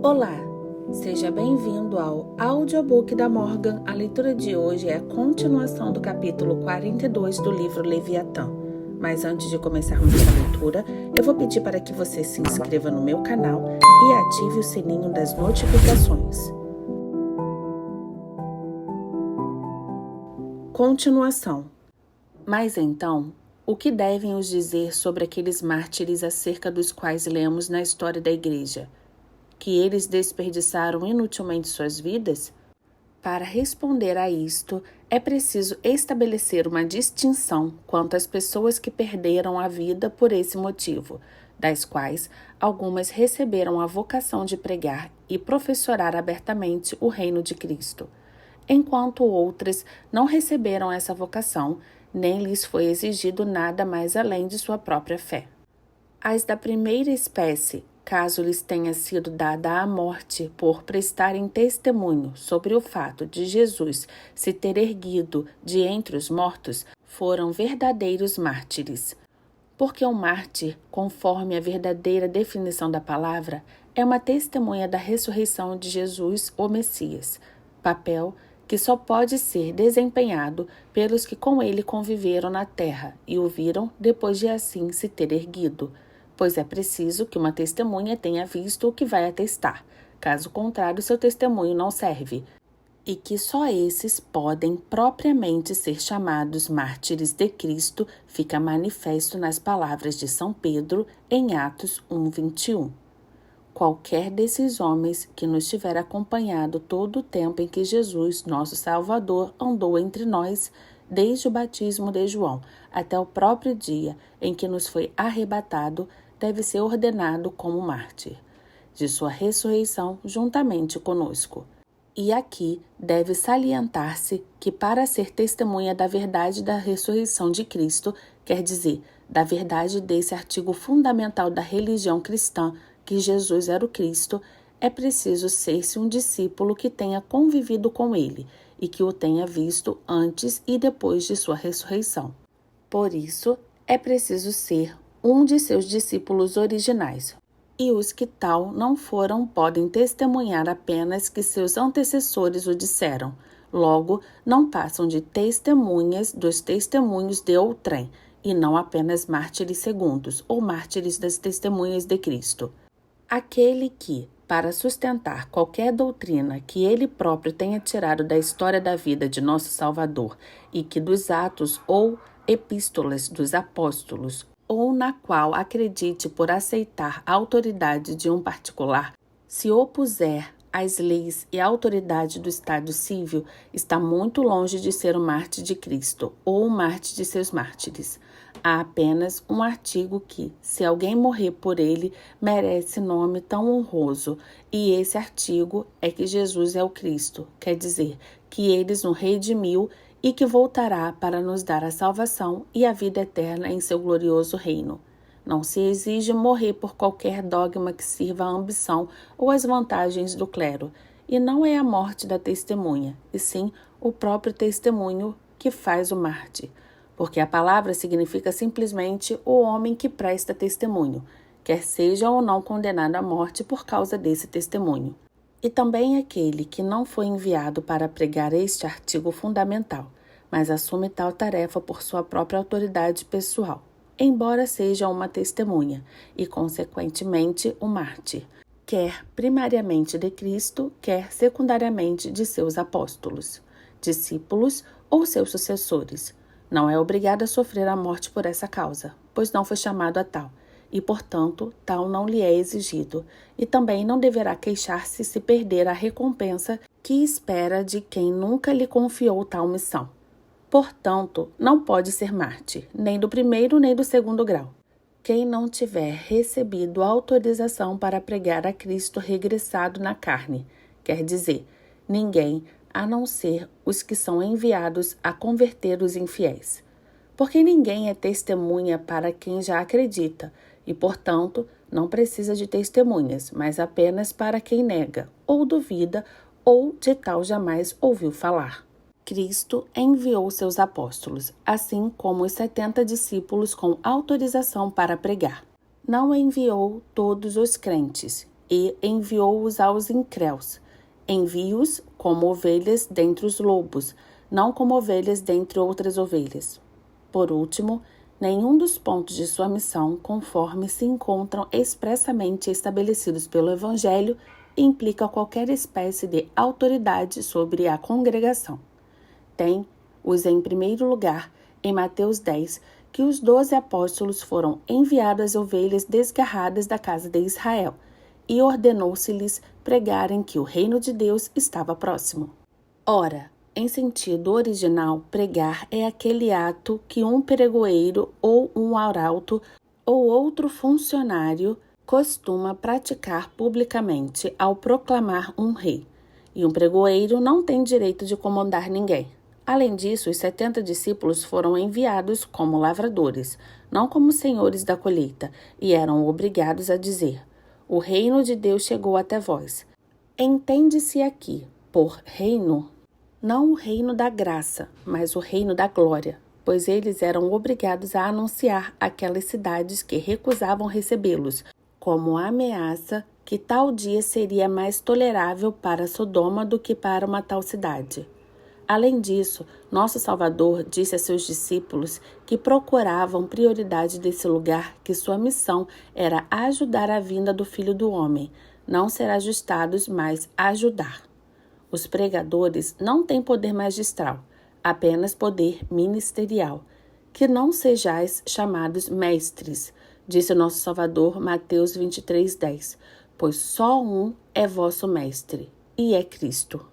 Olá, seja bem-vindo ao audiobook da Morgan. A leitura de hoje é a continuação do capítulo 42 do livro Leviatã. Mas antes de começarmos a leitura, eu vou pedir para que você se inscreva no meu canal e ative o sininho das notificações. Continuação. Mas então, o que devem os dizer sobre aqueles mártires acerca dos quais lemos na história da igreja? Que eles desperdiçaram inutilmente suas vidas? Para responder a isto, é preciso estabelecer uma distinção quanto às pessoas que perderam a vida por esse motivo, das quais algumas receberam a vocação de pregar e professorar abertamente o reino de Cristo, enquanto outras não receberam essa vocação, nem lhes foi exigido nada mais além de sua própria fé. As da primeira espécie, caso lhes tenha sido dada a morte por prestarem testemunho sobre o fato de Jesus se ter erguido de entre os mortos, foram verdadeiros mártires. Porque o mártir, conforme a verdadeira definição da palavra, é uma testemunha da ressurreição de Jesus, o Messias, papel que só pode ser desempenhado pelos que com ele conviveram na terra e o viram depois de assim se ter erguido, pois é preciso que uma testemunha tenha visto o que vai atestar, caso contrário seu testemunho não serve, e que só esses podem propriamente ser chamados mártires de Cristo, fica manifesto nas palavras de São Pedro em Atos 1:21. Qualquer desses homens que nos tiver acompanhado todo o tempo em que Jesus, nosso Salvador, andou entre nós, desde o batismo de João até o próprio dia em que nos foi arrebatado, deve ser ordenado como mártir, de sua ressurreição juntamente conosco. E aqui deve salientar-se que para ser testemunha da verdade da ressurreição de Cristo, quer dizer, da verdade desse artigo fundamental da religião cristã, que Jesus era o Cristo, é preciso ser-se um discípulo que tenha convivido com ele e que o tenha visto antes e depois de sua ressurreição. Por isso, é preciso ser um de seus discípulos originais, e os que tal não foram podem testemunhar apenas que seus antecessores o disseram. Logo, não passam de testemunhas dos testemunhos de outrem, e não apenas mártires segundos ou mártires das testemunhas de Cristo. Aquele que, para sustentar qualquer doutrina que ele próprio tenha tirado da história da vida de nosso Salvador e que dos atos ou epístolas dos apóstolos, ou na qual acredite por aceitar a autoridade de um particular, se opuser às leis e à autoridade do Estado civil, está muito longe de ser o mártir de Cristo ou o mártir de seus mártires. Há apenas um artigo que, se alguém morrer por ele, merece nome tão honroso, e esse artigo é que Jesus é o Cristo, quer dizer, que ele nos redimiu e que voltará para nos dar a salvação e a vida eterna em seu glorioso reino. Não se exige morrer por qualquer dogma que sirva à ambição ou às vantagens do clero, e não é a morte da testemunha, e sim o próprio testemunho que faz o mártir, porque a palavra significa simplesmente o homem que presta testemunho, quer seja ou não condenado à morte por causa desse testemunho. E também aquele que não foi enviado para pregar este artigo fundamental, mas assume tal tarefa por sua própria autoridade pessoal, embora seja uma testemunha e, consequentemente, um mártir, quer primariamente de Cristo, quer secundariamente de seus apóstolos, discípulos ou seus sucessores. Não é obrigado a sofrer a morte por essa causa, pois não foi chamado a tal, e, portanto, tal não lhe é exigido, e também não deverá queixar-se se perder a recompensa que espera de quem nunca lhe confiou tal missão. Portanto, não pode ser mártir, nem do primeiro nem do segundo grau, quem não tiver recebido autorização para pregar a Cristo regressado na carne, quer dizer, ninguém, a não ser os que são enviados a converter os infiéis. Porque ninguém é testemunha para quem já acredita, e, portanto, não precisa de testemunhas, mas apenas para quem nega, ou duvida, ou de tal jamais ouviu falar. Cristo enviou seus apóstolos, assim como os 70 discípulos com autorização para pregar. Não enviou todos os crentes, e enviou-os aos incréus. Envie-os como ovelhas dentre os lobos, não como ovelhas dentre outras ovelhas. Por último, nenhum dos pontos de sua missão, conforme se encontram expressamente estabelecidos pelo Evangelho, implica qualquer espécie de autoridade sobre a congregação. Tem-os em primeiro lugar, em Mateus 10, que os 12 apóstolos foram enviados às ovelhas desgarradas da casa de Israel, e ordenou-se-lhes pregarem que o reino de Deus estava próximo. Ora, em sentido original, pregar é aquele ato que um pregoeiro ou um arauto ou outro funcionário costuma praticar publicamente ao proclamar um rei. E um pregoeiro não tem direito de comandar ninguém. Além disso, os 70 discípulos foram enviados como lavradores, não como senhores da colheita, e eram obrigados a dizer: o reino de Deus chegou até vós. Entende-se aqui, por reino, não o reino da graça, mas o reino da glória, pois eles eram obrigados a anunciar àquelas cidades que recusavam recebê-los, como ameaça que tal dia seria mais tolerável para Sodoma do que para uma tal cidade. Além disso, nosso Salvador disse a seus discípulos que procuravam prioridade desse lugar, que sua missão era ajudar a vinda do Filho do Homem, não ser ajustados, mas ajudar. Os pregadores não têm poder magistral, apenas poder ministerial. Que não sejais chamados mestres, disse nosso Salvador, Mateus 23:10, pois só um é vosso mestre, e é Cristo.